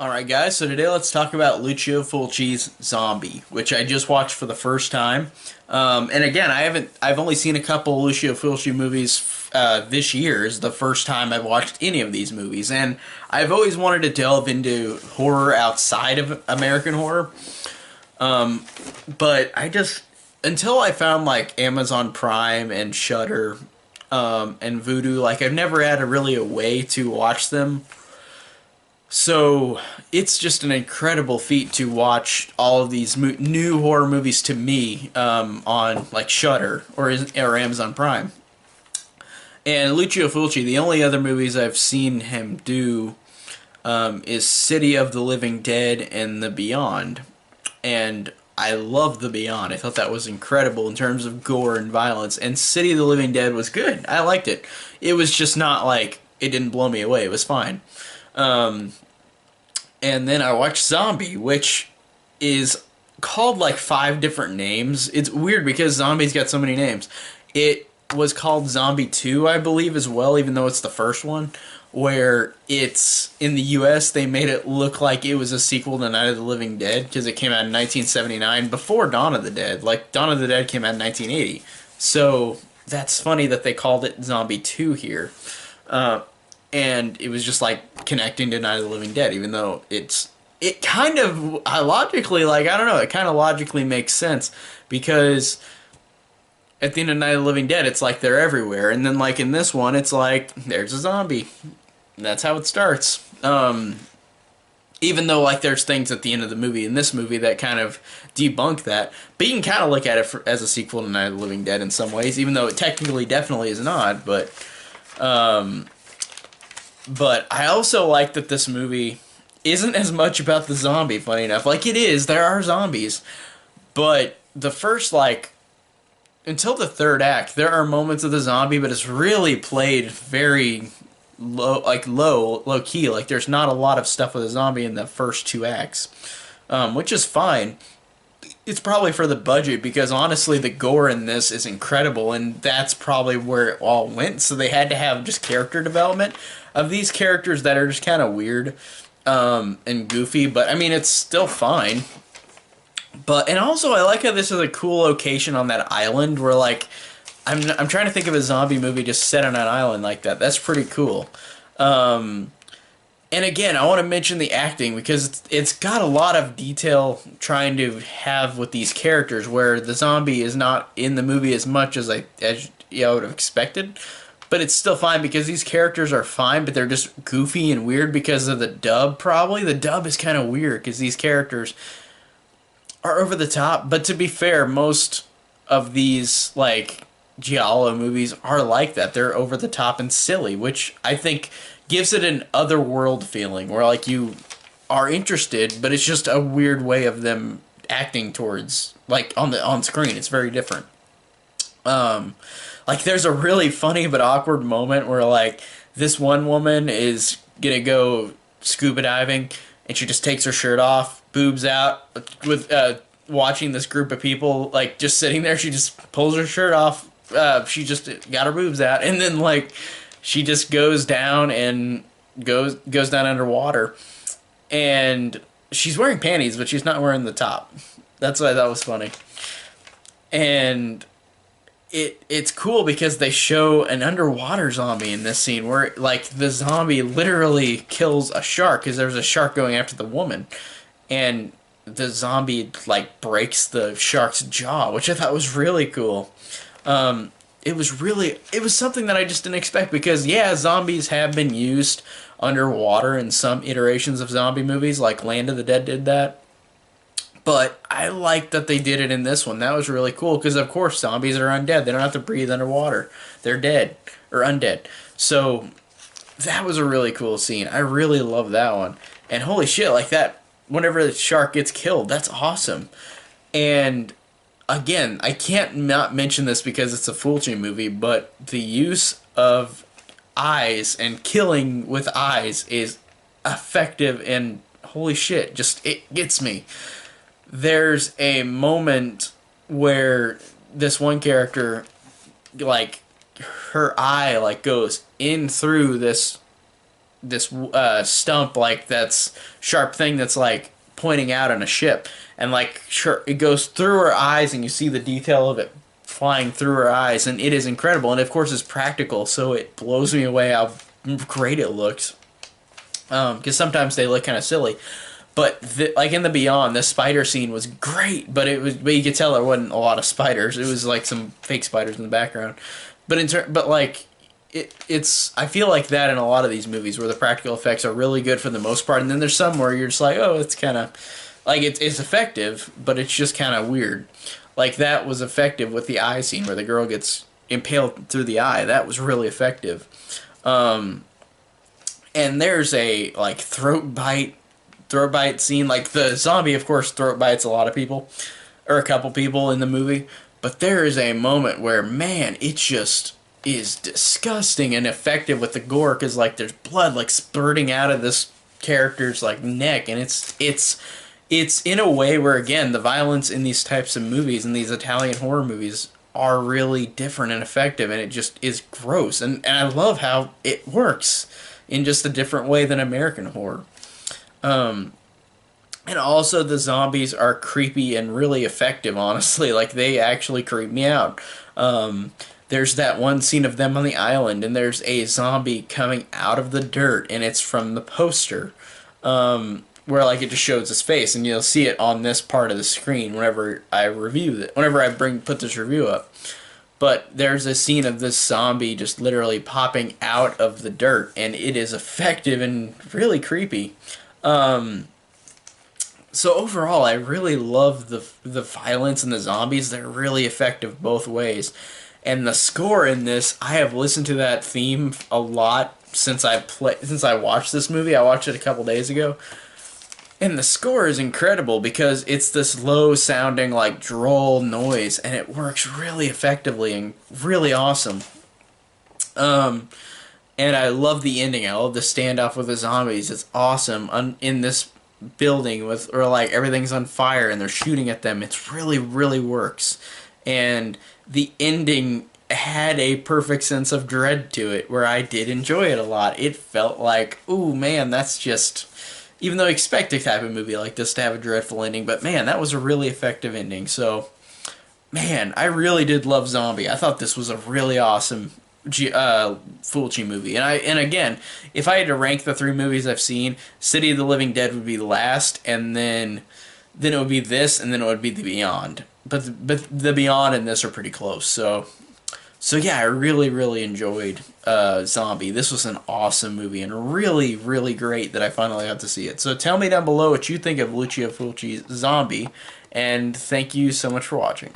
Alright guys, so today let's talk about Lucio Fulci's Zombie, which I just watched for the first time. And again, I've only seen a couple Lucio Fulci movies this year. Is the first time I've watched any of these movies. And I've always wanted to delve into horror outside of American horror. But until I found like Amazon Prime and Shudder, and Vudu, like I've never had a way to watch them. So it's just an incredible feat to watch all of these new horror movies to me, on like Shudder or Amazon Prime. And Lucio Fulci, the only other movies I've seen him do, is City of the Living Dead and The Beyond. And I love The Beyond. I thought that was incredible in terms of gore and violence. And City of the Living Dead was good. I liked it. It was just not like, it didn't blow me away. It was fine. And then I watched Zombie, which is called like five different names. It's weird because Zombie's got so many names. It was called Zombie 2, I believe, as well, even though it's the first one, where it's in the US, they made it look like it was a sequel to Night of the Living Dead because it came out in 1979 before Dawn of the Dead. Like, Dawn of the Dead came out in 1980. So that's funny that they called it Zombie 2 here. And it was just like connecting to Night of the Living Dead, even though it kind of logically, like, I don't know, it kind of logically makes sense because at the end of Night of the Living Dead, it's like they're everywhere, and then like in this one, it's like there's a zombie. And that's how it starts. Even though like there's things at the end of the movie in this movie that kind of debunk that, but you can kind of look at it as a sequel to Night of the Living Dead in some ways, even though it technically definitely is not. But I also like that this movie isn't as much about the zombie, funny enough. Like, it is, there are zombies. But the first, like, until the third act, there are moments of the zombie, but it's really played very low key. Like, there's not a lot of stuff with a zombie in the first two acts, which is fine. It's probably for the budget because honestly, the gore in this is incredible, and that's probably where it all went. So they had to have just character development of these characters that are just kind of weird, and goofy. But I mean, it's still fine. But and also, I like how this is a cool location on that island where like I'm trying to think of a zombie movie just set on an island like that. That's pretty cool. And again, I want to mention the acting because it's got a lot of detail trying to have with these characters where the zombie is not in the movie as much as I would have expected. But it's still fine because these characters are fine, but they're just goofy and weird because of the dub, probably. The dub is kind of weird because these characters are over the top. But to be fair, most of these, like, Giallo movies are like that. They're over the top and silly, which I think gives it an otherworld feeling where, like, you are interested, but it's just a weird way of them acting towards, like, on screen. It's very different. Like, there's a really funny but awkward moment where, like, this one woman is gonna go scuba diving, and she just takes her shirt off, boobs out, with watching this group of people, like, just sitting there. She just pulls her shirt off. She just got her boobs out, and then, like, she just goes down and goes down underwater, and she's wearing panties, but she's not wearing the top. That's why that was funny. And it's cool because they show an underwater zombie in this scene where like the zombie literally kills a shark because there's a shark going after the woman, and the zombie like breaks the shark's jaw, which I thought was really cool. It was something that I just didn't expect because yeah, zombies have been used underwater in some iterations of zombie movies, like Land of the Dead did that. But I like that they did it in this one. That was really cool because, of course, zombies are undead. They don't have to breathe underwater. They're dead or undead. So that was a really cool scene. I really love that one. And holy shit, like that, whenever the shark gets killed, that's awesome. And again, I can't not mention this because it's a Fulci movie, but the use of eyes and killing with eyes is effective and holy shit, just it gets me. There's a moment where this one character, like, her eye like goes in through this stump like that's sharp thing that's like pointing out on a ship, and like sure it goes through her eyes, and you see the detail of it flying through her eyes, and it is incredible. And of course, it's practical, so it blows me away how great it looks. Because sometimes they look kind of silly, but like in the Beyond, the spider scene was great, but you could tell there wasn't a lot of spiders. It was like some fake spiders in the background, but like it's I feel like that in a lot of these movies where the practical effects are really good for the most part, and then there's some where you're just like, oh, it's kind of like it's effective, but it's just kind of weird. Like that was effective with the eye scene where the girl gets impaled through the eye. That was really effective. And there's a like throat bite scene. Like the zombie, of course, throat bites a lot of people, or a couple people in the movie. But there is a moment where, man, it just is disgusting and effective with the gore, because like there's blood like spurting out of this character's like neck, and it's in a way where, again, the violence in these types of movies, in these Italian horror movies, are really different and effective, and it just is gross. And I love how it works in just a different way than American horror. And also the zombies are creepy and really effective, honestly. Like, they actually creep me out. There's that one scene of them on the island, and there's a zombie coming out of the dirt, and it's from the poster. Where like it just shows his face, and you'll see it on this part of the screen whenever I review it, whenever I put this review up. But there's a scene of this zombie just literally popping out of the dirt, and it is effective and really creepy. So overall, I really love the violence and the zombies. They're really effective both ways. And the score in this, I have listened to that theme a lot since I watched this movie. I watched it a couple days ago. And the score is incredible because it's this low-sounding, like, droll noise, and it works really effectively and really awesome. And I love the ending. I love the standoff with the zombies. It's awesome. In this building where like everything's on fire and they're shooting at them. It's really works. And the ending had a perfect sense of dread to it, where I did enjoy it a lot. It felt like, ooh, man, that's just... Even though I expect a type of movie like this to have a dreadful ending, but man, that was a really effective ending. So, man, I really did love Zombie. I thought this was a really awesome Fulci movie. And again, if I had to rank the three movies I've seen, City of the Living Dead would be the last, and then it would be this, and then it would be The Beyond. But the Beyond and this are pretty close. So yeah, I really enjoyed Zombie. This was an awesome movie, and really great that I finally got to see it. So tell me down below what you think of Lucio Fulci's Zombie, and thank you so much for watching.